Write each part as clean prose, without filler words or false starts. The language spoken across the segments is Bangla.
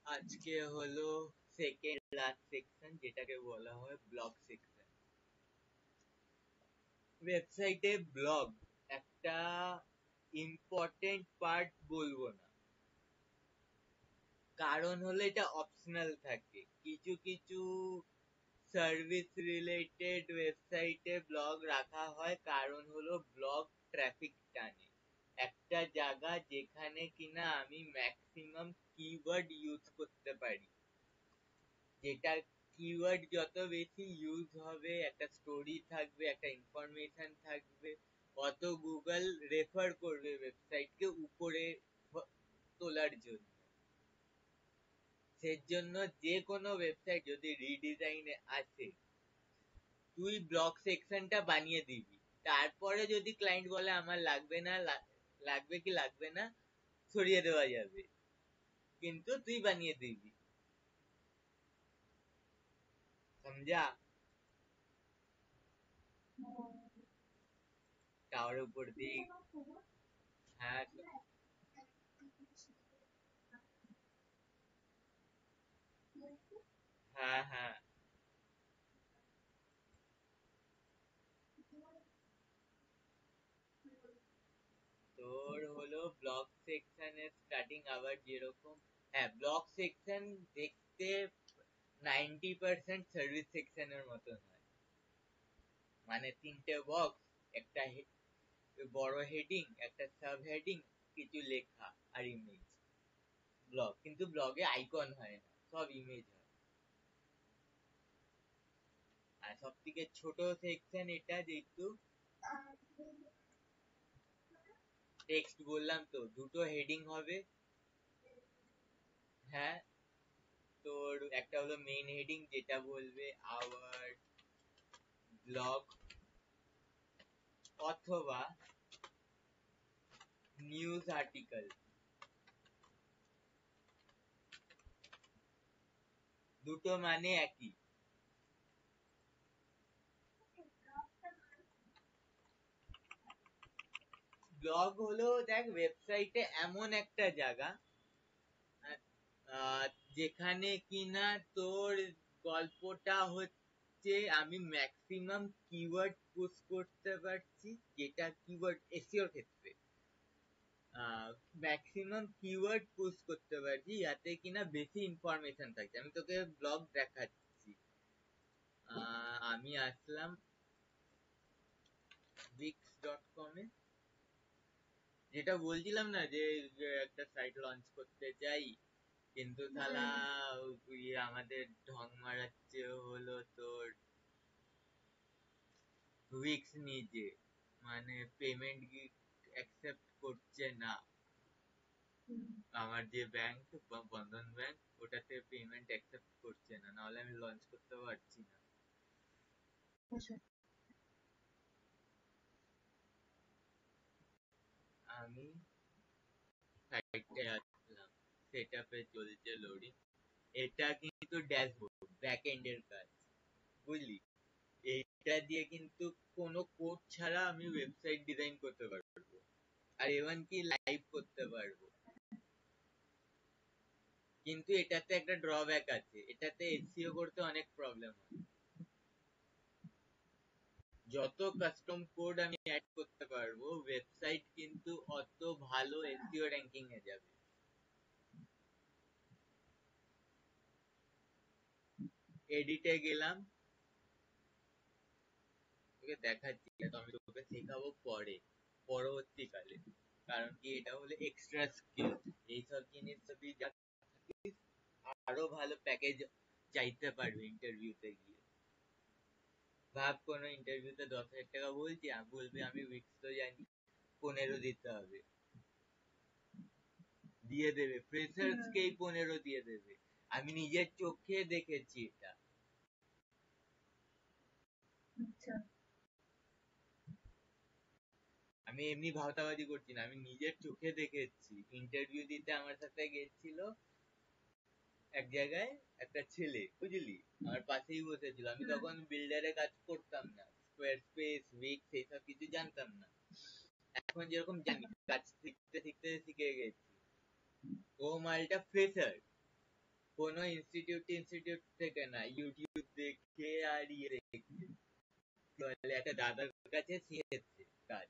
আজকে হলো সেকেন্ড লাস্ট সেকশন, যেটাকে বলা হয় ব্লগ সেকশন। ওয়েবসাইটে ব্লগ একটা ইম্পর্টেন্ট পার্ট বলবো না, কারণ হলো এটা অপশনাল থাকে। কিছু কিছু সার্ভিস রিলেটেড ওয়েবসাইটে ব্লগ রাখা হয়, কারণ হলো ব্লগ ট্রাফিক টানে। একটা জায়গা যেখানে কিনা আমি ম্যাক্সিমাম কিওয়ার্ড ইউজ করতে পারি, যেটা কিওয়ার্ড যত বেশি ইউজ হবে, একটা স্টোরি থাকবে, একটা ইনফরমেশন থাকবে, অত গুগল রেফার করবে ওয়েবসাইটকে উপরে তোলার জন্য। সেজন্য যে কোনো ওয়েবসাইট যদি রিডিজাইনে আসে, তুই ব্লগ সেকশনটা বানিয়ে দিবি। তারপরে যদি ক্লায়েন্ট বলে আমার লাগবে না, লাগবে কি লাগবে না সরিয়ে দেওয়া যাবে, কিন্তু তুই বানিয়ে দিবি। সমঝা? টাওয়ার উপর দিয়ে। হ্যাঁ হ্যাঁ হ্যাঁ। তোর হলো ব্লগ সেকশনের স্টার্টিং আবার যেরকম, হ্যাঁ ব্লগ সেকশন দেখতে 90% সার্ভিস সেকশনের মতন হয়। মানে তিনটে বক্স, একটা বড় হেডিং, একটা সাব হেডিং, কিছু লেখা আর ইমেজ। ব্লগ কিন্তু ব্লগে আইকন হয় না, সব ইমেজ হয়। আর সব থেকে ছোট সেকশন এটা, যেহেতু টেক্সট বললাম তো, দুটো হেডিং হবে। হ্যাঁ, তোর একটা হলো মেইন হেডিং, যেটা বলবে আওয়ার ব্লগ অথবা নিউজ আর্টিকেল, দুটো মানে একই। ব্লগ হলো, দেখ ওয়েবসাইটে এমন একটা জায়গা যেখানে কিনা তোর গল্পটা হচ্ছে আমি ম্যাক্সিমাম কিওয়ার্ড পুশ করতে পারছি, যেটা কিওয়ার্ড এসইওর ক্ষেত্রে ম্যাক্সিমাম কিওয়ার্ড পুশ করতে পারছি, যাতে কিনা বেশি ইনফরমেশন থাকে। আমি তোকে ব্লগ দেখাচ্ছি। আমি আসলাম wix.com এ, যেটা বলছিলাম না যে একটা সাইট লঞ্চ করতে চাই, কিন্তু শালা আমাদের ঢং মারাচ্ছে হলো তোর উইক্স নিজে, মানে পেমেন্ট অ্যাকসেপ্ট করছে না। আমার যে ব্যাংক, বন্ধন ব্যাংক, ওটাতে পেমেন্ট অ্যাকসেপ্ট করছে না, নাহলে আমি লঞ্চ করতে পারছি না। আমি সাইটে আসলাম, সেটআপে চলছে লোডিং। এটা কিন্তু ড্যাশবোর্ড, ব্যাক এন্ডের কাজ, বুঝলি? এটা দিয়ে কিন্তু কোনো কোড ছাড়া আমি ওয়েবসাইট ডিজাইন করতে পারবো, আর ইভেন কি লাইভ করতে পারবো। কিন্তু এটাতে একটা ড্রব্যাক আছে, এটাতে এসইও করতে অনেক প্রবলেম হয়। যত কাস্টম কোড আমি অ্যাড করতে পারবো, ওয়েবসাইট কিন্তু অত ভালো এসইও র্যাঙ্কিং এ যাবে। এডিটে গেলাম, তোকে দেখাচ্ছি, তো আমি তোকে শেখাবো পরে, পরবর্তীকালে। কারণ কি এটা হলো এক্সট্রা স্কিল, এইসব জিনিস যদি আরো ভালো প্যাকেজ চাইতে পারবে ইন্টারভিউতে গিয়ে। ভাব কোনো ইন্টারভিউতে 10,000 টাকা বলছি, আমি বলবে আমি উইক্স তো জানি, 15 দিতে হবে, দিয়ে দেবে, ফ্রেশার্স কেই 15 দিয়ে দেবে। আমি নিজের চোখে দেখেছি এটা। আমি এমনি ভাওতাবাজি করছি না, আমি নিজের চোখে দেখেছি। ইন্টারভিউ দিতে আমার সাথে গেছিল এক জায়গায় একটা ছেলে, বুঝলি, আমার পাশেই বসেছিল। আমি তখন বিল্ডারে কাজ করতাম না, স্কোয়ার স্পেস, উইক্স এইসব কিছু জানতাম না। এখন যেরকম জানি, কাজ শিখতে শিখতে শিখে গেছি। ও মালটা ফ্রেশার, কোনো ইনস্টিটিউট থেকে না, ইউটিউব দেখে আর ইয়ে দেখে। বলে একটা দাদার কাছে শিখেছে কাজ,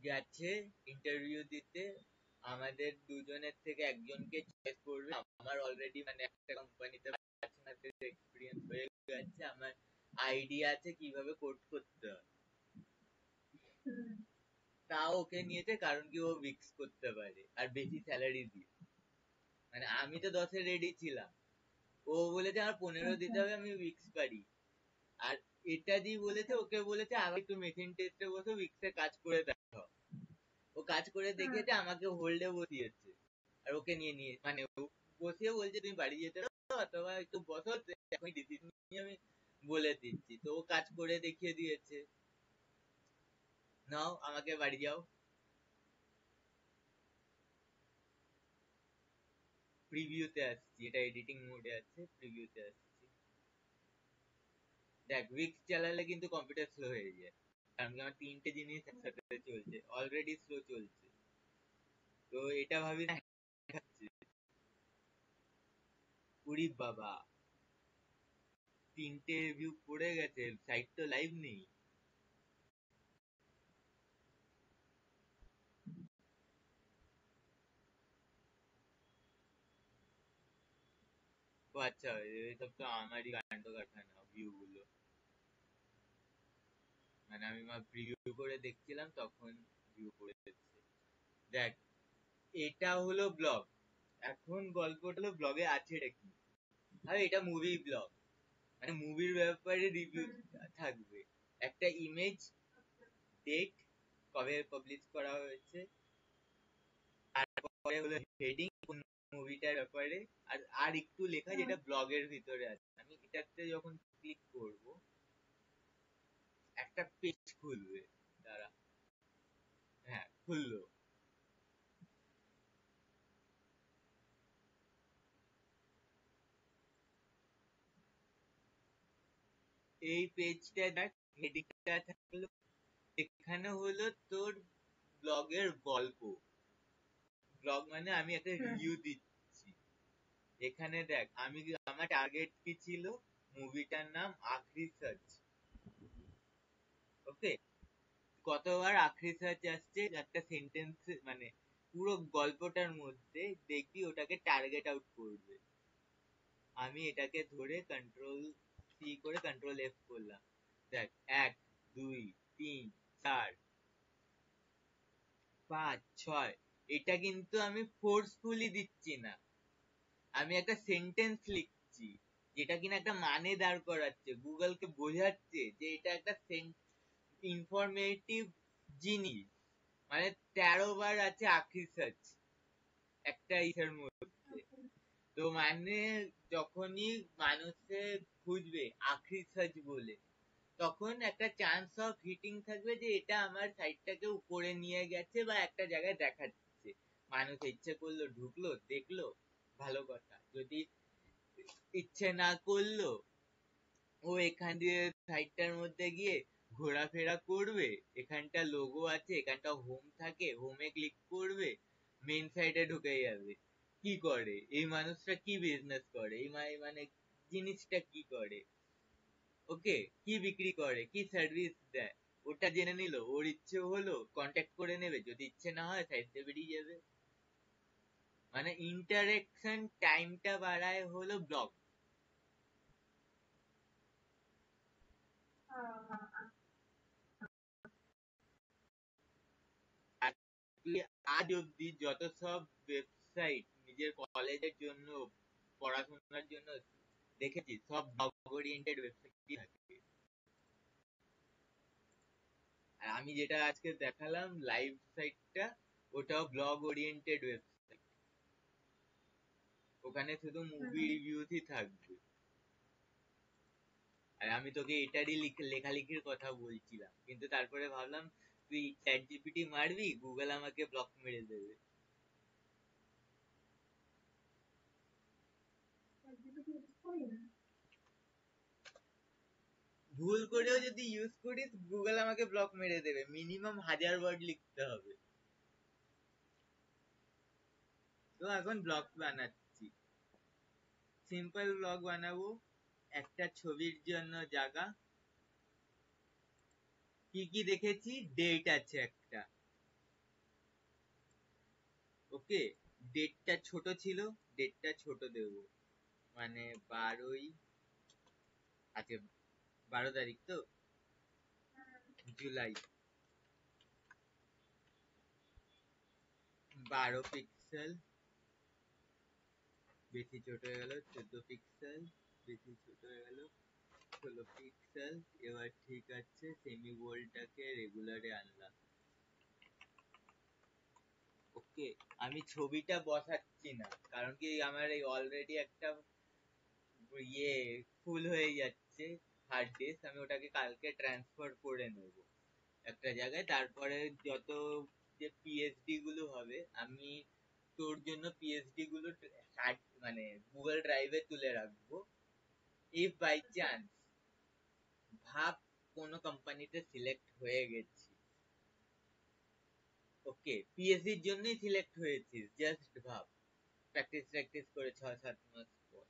গেছে ইন্টারভিউ দিতে, আমাদের দুজনের থেকে একজনকে চয়েস করবে। আমার অলরেডি মানে একটা কোম্পানিতে 5 মাসের এক্সপিরিয়েন্স হয়ে গেছে, আমার আইডিয়া আছে কিভাবে কোড করতে হয়। তাও ওকে নিয়েছে কারণ কি ও উইক্স করতে পারে আর বেশি স্যালারি দিয়ে। মানে আমি তো 10-এ রেডি ছিলাম, ও বলেছে আমার 15 দিতে হবে, আমি উইক্স পারি। আর এটা দিয়ে বলেছে, ওকে বলেছে আগে একটু মেশিন টেস্টে বসে উইক্সে কাজ করে দেখো। ও কাজ করে দেখেছে, আমাকে হোল্ডে বসিয়েছে আর ওকে নিয়ে মানে বসিয়ে বলছে তুমি বাড়ি যেতে পারো অথবা একটু বসো, এখন ডিসিশন নিয়ে আমি বলে দিচ্ছি। তো ও কাজ করে দেখিয়ে দিয়েছে, নাও আমাকে বাড়ি যাও। প্রিভিউতে আসছি, এটা এডিটিং মোডে আছে, প্রিভিউতে আসছি। দেখ উইক্স চালালে কিন্তু কম্পিউটার স্লো হয়ে যায়, কারণ কি আমার 3টে জিনিস একসাথে চলছে, অলরেডি স্লো চলছে। তো এটা ভাবি না, উরি বাবা 3টে রিভিউ পড়ে গেছে, সাইট তো লাইভ নেই। ও আচ্ছা, এইসব তো আমারই কাণ্ড কারখানা ভিউ গুলো। মানে আমি প্রিভিউ করে দেখছিলাম তখন ভিউ করে দেখছি। দেখ এটা হলো ব্লগ, এখন গল্পটা হলো ব্লগে আছে কি। আর এটা মুভি ব্লগ, মানে মুভির ব্যাপারে রিভিউ থাকবে, একটা ইমেজ, ডেট, কবে পাবলিশ করা হয়েছে, তারপরে হলো হেডিং কোন মুভিটার ব্যাপারে, আর আর একটু লেখা যেটা ব্লগের ভিতরে আছে। আমি এটাতে যখন ক্লিক করব একটা পেজ খুলবে, দাঁড়া, হ্যাঁ খুললো। এই পেজটা দেখ, হেডিংটা থাকলো, এখানে হলো তোর ব্লগের গল্প। ব্লগ মানে আমি একটা রিভিউ দিচ্ছি। এখানে দেখ আমি, আমার টার্গেট কি ছিল, মুভিটার নাম আখরি সার্চ। ওকে, কতবার আখরি সার্চ আসছে একটা সেন্টেন্স, মানে পুরো গল্পটার মধ্যে দেখবি ওটাকে টার্গেট আউট করবে। আমি এটাকে ধরে কন্ট্রোল সি করে কন্ট্রোল এফ করলাম। দেখ 1 2 3 4 5 6, এটা কিন্তু আমি ফোর্সফুলি দিচ্ছি না, আমি একটা সেন্টেন্স লিখছি যেটা কিনা একটা মানে দাঁড় করাচ্ছে, গুগলকে বোঝাচ্ছে যে এটা একটা ইনফরমেটিভ জিনিস। মানে 13 বার আছে আখরি সার্চ একটা ইসের মধ্যে। তো মানে যখনই মানুষে খুঁজবে আখরি সার্চ বলে, তখন একটা চান্স অফ হিটিং থাকবে যে এটা আমার সাইটটাকে উপরে নিয়ে গেছে বা একটা জায়গায় দেখাচ্ছে। মানুষ ইচ্ছে করলো ঢুকলো দেখলো, ভালো কথা। যদি ইচ্ছে না করলো, ও এখান দিয়ে সাইটটার মধ্যে গিয়ে ঘোরাফেরা করবে, এখানটা লোগো আছে, এখানটা হোম থাকে, হোমে ক্লিক করবে, মেন সাইটে ঢুকে যাবে। কি করে এই মানুষটা, কি বিজনেস করে এই মানে জিনিসটা কি করে, ওকে কি বিক্রি করে, কি সার্ভিস দেয়, ওটা জেনে নিল, ওর ইচ্ছে হলো কন্ট্যাক্ট করে নেবে, যদি ইচ্ছে না হয় সাইট থেকে বেরিয়ে যাবে। মানে ইন্টারেকশন টাইমটা বাড়ায় হলো ব্লগ। তুই আজ অব্দি যত সব ওয়েবসাইট নিজের কলেজের জন্য, পড়াশোনার জন্য দেখেছিস, সব ব্লগ ওরিয়েন্টেড ওয়েবসাইটই থাকে। আর আমি যেটা আজকে দেখালাম লাইভ সাইটটা, ওটাও ব্লগ ওরিয়েন্টেড ওয়েবসাইট, ওখানে শুধু মুভি রিভিউসই থাকবে। আর আমি তোকে এটারই লেখালেখির কথা বলছিলাম, কিন্তু তারপরে ভাবলাম তুই চ্যাট জিপিটি মারবি, গুগল আমাকে ব্লক মেরে দেবে। ভুল করেও যদি ইউজ করিস গুগল আমাকে ব্লক মেরে দেবে, মিনিমাম 1000 ওয়ার্ড লিখতে হবে। তো এখন ব্লগ বানাচ্ছি। সিম্পল ব্লগ বানাবো, একটা ছবির জন্য জায়গা, কি কি দেখেছি, ডেট আছে একটা, ওকে, ডেটটা ছোট ছিল, ডেটটা ছোট দেব, মানে 12ই, আজকে 12 তারিখ তো, জুলাই, 12 পিক্সেল, বেশি ছোট হয়ে গেল, 14 পিক্সেল, বেশি ছোট হয়ে গেল, 16 পিক্সেল, এবার ঠিক আছে, সেমি বোল্ডটাকে রেগুলারে আনলাম, ওকে। আমি ছবিটা বসাচ্ছি না, কারণ কি আমার এই অলরেডি একটা ইয়ে ফুল হয়ে যাচ্ছে হার্ড ডিস্ক, আমি ওটাকে কালকে ট্রান্সফার করে নেব একটা জায়গায়, তারপরে যত যে পিএইচডি গুলো হবে, আমি তোর জন্য পিএইচডি গুলো মানে গুগল ড্রাইভে তুলে রাখবো, ইফ বাই চান্স ভাব কোনো কোম্পানিতে সিলেক্ট হয়ে গেছি, ওকে, পিএইচডির জন্যই সিলেক্ট হয়েছিস, জাস্ট ভাব, প্র্যাকটিস প্র্যাকটিস করে 6-7 মাস পর,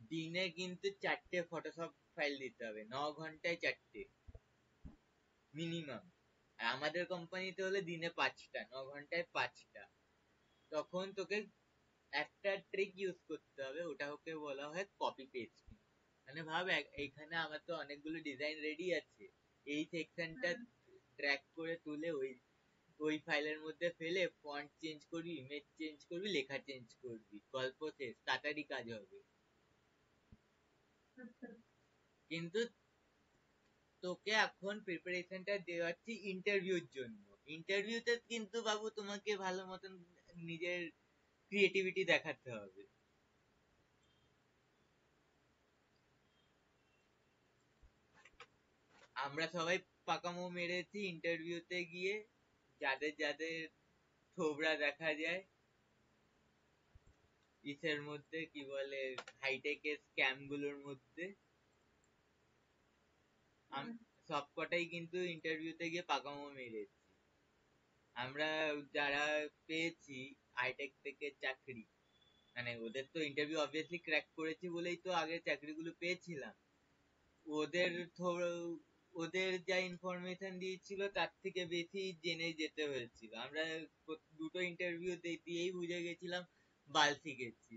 দিনে কিন্তু 4টে ফটোশপ ফাইল দিতে হবে, 9 ঘন্টায় 4টে মিনিমাম, আর আমাদের কোম্পানিতে হলে দিনে 5টা, 9 ঘন্টায় 5টা, তখন তোকে একটা ট্রিক ইউজ করতে হবে, ওটা ওকে বলা হয় কপি পেস্ট, মানে ভাব এইখানে আমার তো অনেকগুলো ডিজাইন রেডি আছে, এই সেকশনটা ট্র্যাক করে তুলে ওই ফাইলের মধ্যে ফেলে ফন্ট চেঞ্জ করবি, ইমেজ চেঞ্জ করবি, লেখা চেঞ্জ করবি, গল্প শেষ, তাড়াতাড়ি কাজ হবে। কিন্তু তোকে এখন প্রিপারেশনটা দেওয়াচ্ছি ইন্টারভিউর জন্য, ইন্টারভিউতে কিন্তু বাবু তোমাকে ভালো মতন নিজের ক্রিয়েটিভিটি দেখাতে হবে, আমরা সবাই পাকামো মেরেছি ইন্টারভিউতে গিয়ে, যাদের যাদের থোবরা দেখা যায় ইসের মধ্যে, কি বলে, হাইটেকের স্ক্যাম গুলোর মধ্যে, সবকটাই কিন্তু ইন্টারভিউতে গিয়ে পাকামো মেরেছি আমরা, যারা পেয়েছি হাইটেক থেকে চাকরি, মানে ওদের তো ইন্টারভিউ অবভিয়াসলি ক্র্যাক করেছি বলেই তো আগে চাকরিগুলো পেয়েছিলাম, ওদের ওদের যা ইনফরমেশন দিয়েছিল তার থেকে বেশি জেনে যেতে হয়েছিল, আমরা দুটো ইন্টারভিউ দিয়েই বুঝে গেছিলাম বাল শিখেছি,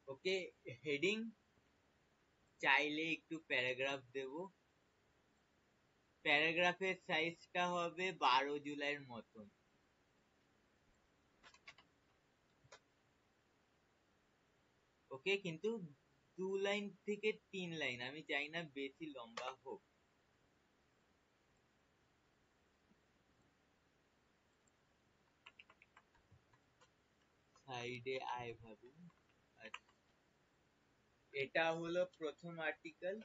ওকে। হেডিং চাইলে একটু প্যারাগ্রাফ দেব, প্যারাগ্রাফের সাইজটা হবে 12 জুলাইয়ের মতন, ওকে, কিন্তু 2 লাইন থেকে 3 লাইন, আমি চাই না বেশি লম্বা হোক, সাইডে আয় ভাবু, আচ্ছা, এটা হলো প্রথম আর্টিকেল,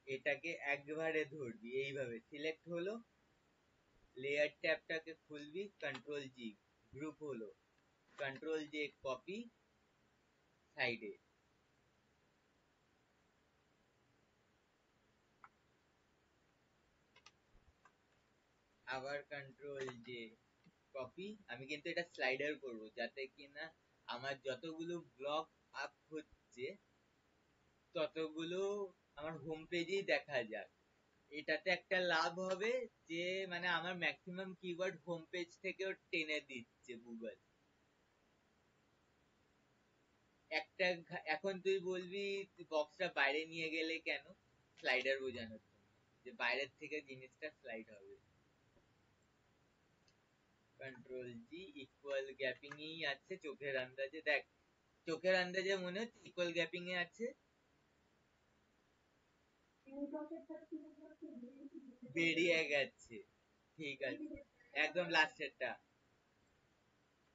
এটাকে একবারে ধরবি এইভাবে, সিলেক্ট হলো, লেয়ার ট্যাবটাকে খুলবি, কন্ট্রোল জি, গ্রুপ হলো, কন্ট্রোল জে কপি, সাইডে, আবার কন্ট্রোল জে কপি, আমি কিন্তু এটা স্লাইডার করব যাতে কিনা আমার যতগুলো ব্লগ আপ হচ্ছে ততগুলো আমার হোম পেজেই দেখা যায়, এটাতে একটা লাভ হবে যে মানে আমার ম্যাক্সিমাম কিওয়ার্ড হোম পেজ থেকেও টেনে দিচ্ছে গুগল, একটা, এখন তুই বলবি বক্সটা বাইরে নিয়ে গেলে কেন, স্লাইডার বোঝানোর জন্য, যে বাইরের থেকে জিনিসটা স্লাইড হবে, কন্ট্রোল জি, ইকুয়াল গ্যাপিং এই আছে, চোখের আন্দাজে দেখ, চোখের আন্দাজে মনে হচ্ছে ইকুয়াল গ্যাপিং এ আছে, বেরিয়ে গেছে, ঠিক আছে, একদম লাস্টেরটা,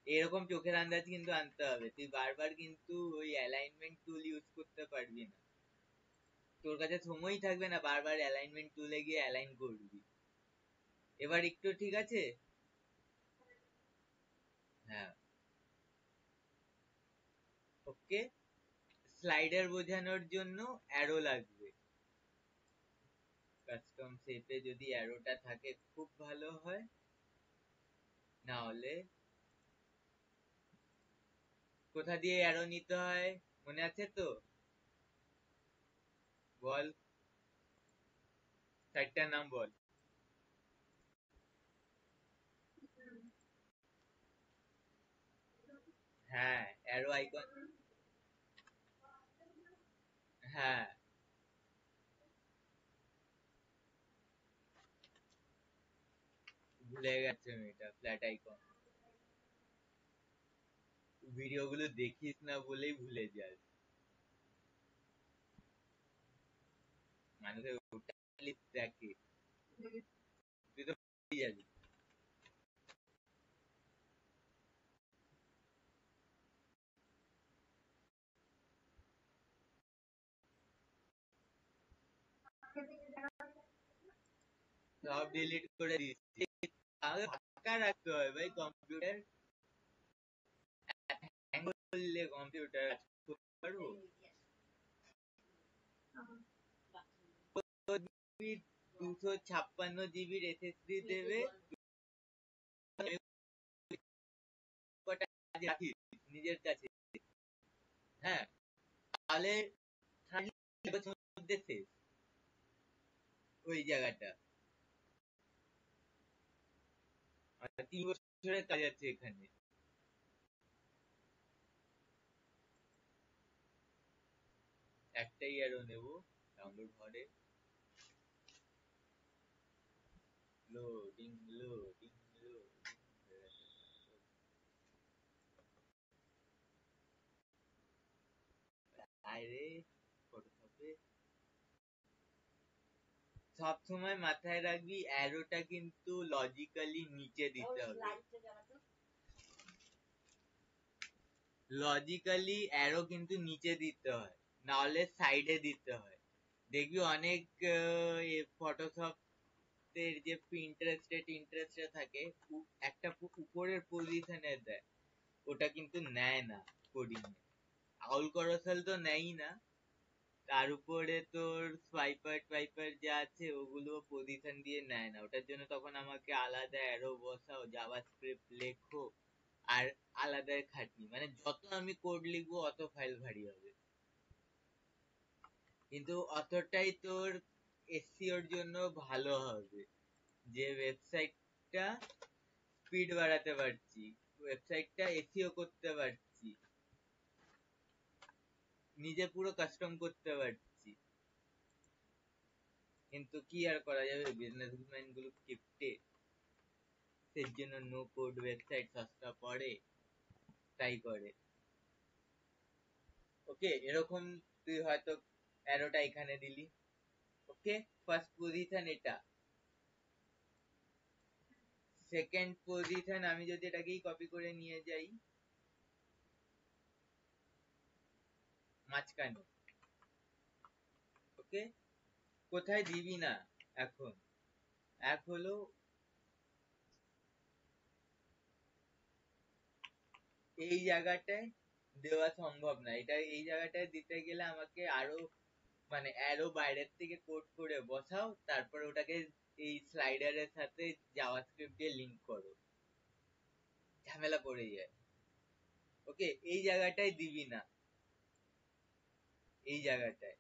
এরকম চোখের আন্দাজ কিন্তু আনতে হবে, তুই বারবার কিন্তু ওই অ্যালাইনমেন্ট টুল ইউজ করতে পারবি না, তোর কাছে সময়ই থাকবে না বারবার অ্যালাইনমেন্ট টুলে গিয়ে অ্যালাইন করবি, এবার একটু ঠিক আছে, হ্যাঁ, ওকে, স্লাইডার বোঝানোর জন্য অ্যারো লাগবে, কাস্টম শেপে যদি অ্যারোটা থাকে খুব ভালো হয়, না হলে কোথা দিয়ে অ্যারো নিতে হয় মনে আছে তো? বল, সাইটটার নাম বল। হ্যাঁ, অ্যারো আইকন। হ্যাঁ, ভুলে গেছে মেয়েটা, ফ্ল্যাট আইকন। ভিডিও গুলো দেখিস না বলেই ভুলে যাস। মানুষের দেখে তুই তো ভুলে যাবি। সব ডিলিট করে দিচ্ছি। আগে ফাঁকা রাখতে হয় ভাই কম্পিউটার। হ্যাং করলে কম্পিউটার কাজ করতে পারবো? 256 জিবির এসএসডি দেবে, রাখিস নিজের কাছে। হ্যাঁ, তাহলে মধ্যে শেষ ওই জায়গাটা। আর 3 বছরের কাজ আছে এখানে। একটাই আরো নেবো, ডাউনলোড ঘরে। Loading loading loading. আরে ফটোশপে সব সময় মাথায় রাখবি অ্যারোটা কিন্তু লজিক্যালি নিচে দিতে হবে। লজিক্যালি অ্যারো কিন্তু নিচে দিতে হয়, না হলে সাইডে দিতে হয়। দেখবি অনেক ফটোশপ এর যে ইন্টারেস্টে থাকে, একটা উপরের পজিশনে দেয়, ওটা কিন্তু নেয় না কোডিং এ। আউল করসাল তো নেয়ই না, তার উপরে তোর সোয়াইপার টুয়াইপার যা আছে ওগুলো পজিশন দিয়ে নেয় না। ওটার জন্য তখন আমাকে আলাদা অ্যারো বসাও, জাভাস্ক্রিপ্ট লেখো, আর আলাদা খাটনি। মানে যত আমি কোড লিখবো অত ফাইল ভারী হবে, কিন্তু অতটাই তোর এসইওর জন্য ভালো হবে যে ওয়েবসাইটটা স্পিড বাড়াতে পারছি, ওয়েবসাইটটা এসইও করতে পারছি, নিজে পুরো কাস্টম করতে পারছি। কিন্তু কি আর করা যাবে, বিজনেসম্যান গুলো কিপটে, সেই জন্য নো কোড ওয়েবসাইট সস্তা পড়ে, তাই করে। ওকে, এরকম তুই হয়তো অ্যারোটা এখানে দিলি। ওকে, ফার্স্ট পজিশন এটা। সেকেন্ড পজিশন আমি যদি এটাকেই কপি করে নিয়ে যাই মাঝখানে। ওকে, কোথায় দিবি না এখন, এক হলো এই জায়গাটায় দেওয়া সম্ভব না। এটা এই জায়গাটায় দিতে গেলে আমাকে আরো মানে অ্যারো বাইরের থেকে কোড করে বসাও, তারপর ওটাকে এই স্লাইডারের সাথে জাভাস্ক্রিপ্ট দিয়ে লিংক করো, ঝামেলা পড়ে যায়। ওকে, এই জায়গাটায় দিবি না, এই জায়গাটায়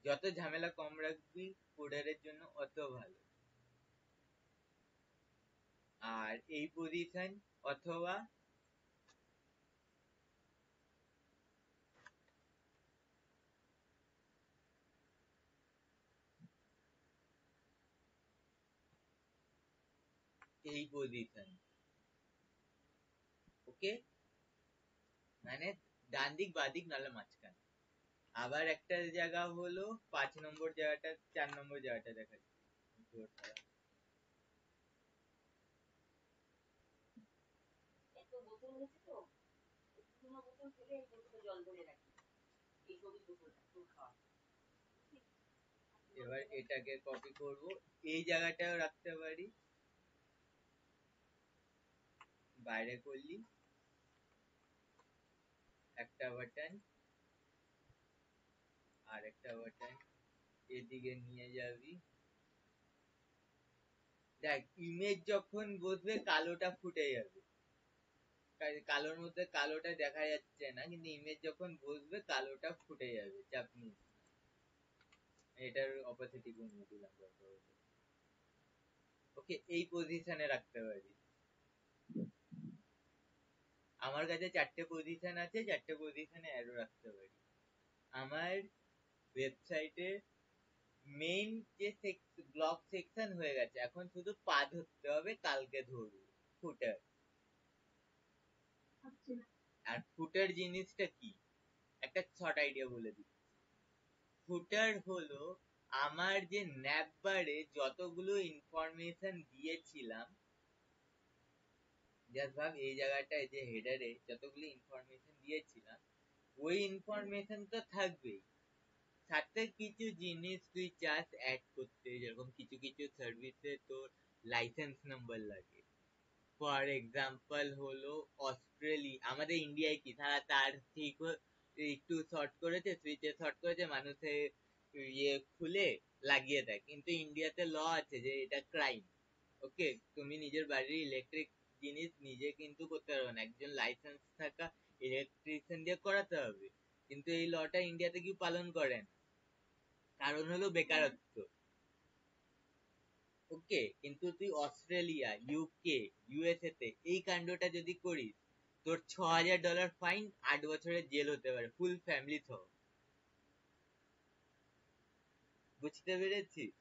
যত ঝামেলা কম রাখবি কোডারের জন্য অত ভালো। আর এই পজিশন অথবা এই পজিশন। ওকে, মানে ডান দিক বাঁ দিক নাহলে মাঝখানে। আবার একটা জায়গা হলো 5 নম্বর জায়গাটা, 4 নম্বর জায়গাটা দেখাচ্ছি। এবার এটাকে কপি করব, এই জায়গাটাও রাখতে পারি, বাইরে করলি একটা বাটন আর একটা বাটন এদিকে নিয়ে যাবি, দেখ ইমেজ যখন বসবে কালোটা ফুটে যাবে, কালোর মধ্যে কালোটা দেখা যাচ্ছে না, কিন্তু ইমেজ যখন বসবে কালোটা ফুটে যাবে, চাপ নিস না। এটার অপাসিটি কমিয়ে দিলাম। ওকে, এই পজিশনে রাখতে পারি। আমার কাছে 4টে পজিশন আছে, 4টে পজিশনে অ্যারো রাখতে পারি। আমার ওয়েবসাইটে মেইন যে ব্লগ সেকশন হয়ে গেছে, এখন শুধু পা ধরতে হবে, কালকে ধরবো ফুটার। আর ফুটার জিনিসটা কি, একটা শর্ট আইডিয়া বলে দিই। ফুটার হলো আমার যে ন্যাপবারে যতগুলো ইনফরমেশন দিয়েছিলাম, জাস্ট ভাব এই জায়গাটায় যে হেডারে যতগুলো ইনফরমেশন দিয়েছিলাম, ওই ইনফরমেশন তো থাকবেই, সাথে কিছু জিনিস তুই চাস অ্যাড করতে, যেরকম কিছু কিছু সার্ভিসে তোর লাইসেন্স নাম্বার লাগে। ফর এক্সাম্পল হলো অস্ট্রেলিয়া, আমাদের ইন্ডিয়ায় কি তার ঠিক একটু শর্ট করেছে, সুইচে শর্ট করেছে, মানুষে ইয়ে খুলে লাগিয়ে দেয়, কিন্তু ইন্ডিয়াতে ল আছে যে এটা ক্রাইম। ওকে, তুমি নিজের বাড়ির ইলেকট্রিক জিনিস নিজে কিন্তু করতে পারবে না, একজন লাইসেন্স থাকা ইলেকট্রিশিয়ান দিয়ে করাতে হবে, কিন্তু এই লটা ইন্ডিয়াতে কেউ পালন করে না, কারণ হলো বেকারত্ব। ওকে, কিন্তু তুই অস্ট্রেলিয়া, ইউকে, ইউএসএ তে এই কাণ্ডটা যদি করিস, তোর $6,000 ফাইন, 8 বছরের জেল হতে পারে, ফুল ফ্যামিলি সহ। বুঝতে পেরেছিস?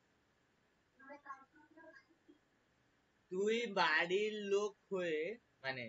তুই বাড়ির লোক হয়ে, মানে